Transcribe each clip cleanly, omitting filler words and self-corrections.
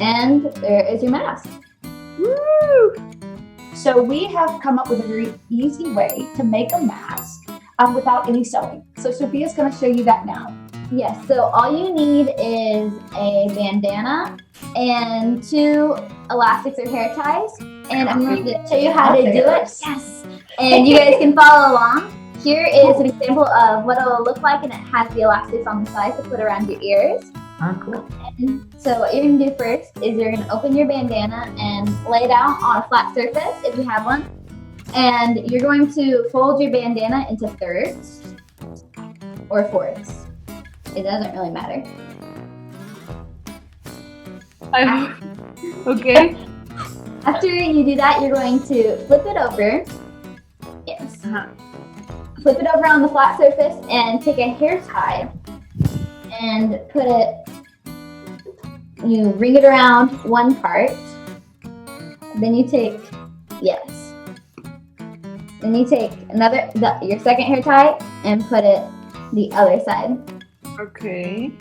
And there is your mask. Woo! So we have come up with a very easy way to make a mask without any sewing. So Sophia's going to show you that now. Yes, so all you need is a bandana and 2 elastics or hair ties. And I'm going to show you how to do it. Yes. And you guys can follow along. Here is an example of what it will look like, and it has the elastics on the side to put around your ears. Cool. And so what you're going to do first is you're going to open your bandana and lay it out on a flat surface if you have one. And you're going to fold your bandana into thirds or fourths. It doesn't really matter. Okay. After you do that, you're going to flip it over. Yes. Flip it over on the flat surface and take a hair tie and put it, you ring it around one part. Then you take, yes. Then you take your second hair tie and put it the other side. Okay.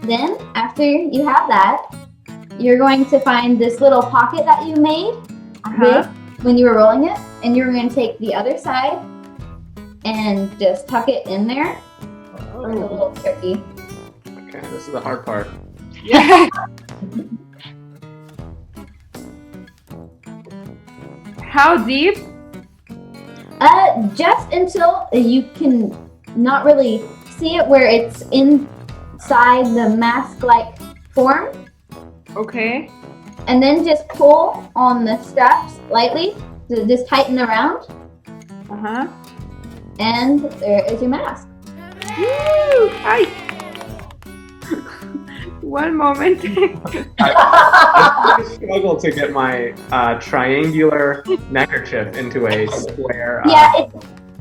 Then, after you have that, you're going to find this little pocket that you made when you were rolling it, and you're going to take the other side and just tuck it in there. It's a little tricky. Okay, this is the hard part. Yeah. How deep? Just until you can not really see it where it's inside the mask-like form. Okay. And then just pull on the straps lightly, to just tighten around, and there is your mask. Woo! Hi. One moment. I struggle to get my triangular neckerchief into a square. Yeah,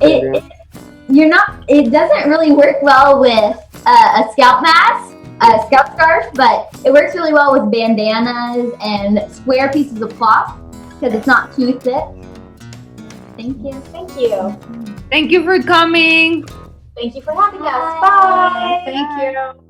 it doesn't really work well with a scalp mask, a scalp scarf, but it works really well with bandanas and square pieces of cloth because it's not too thick. Thank you. Thank you. Thank you for coming. Thank you for having us. Bye. Thank you.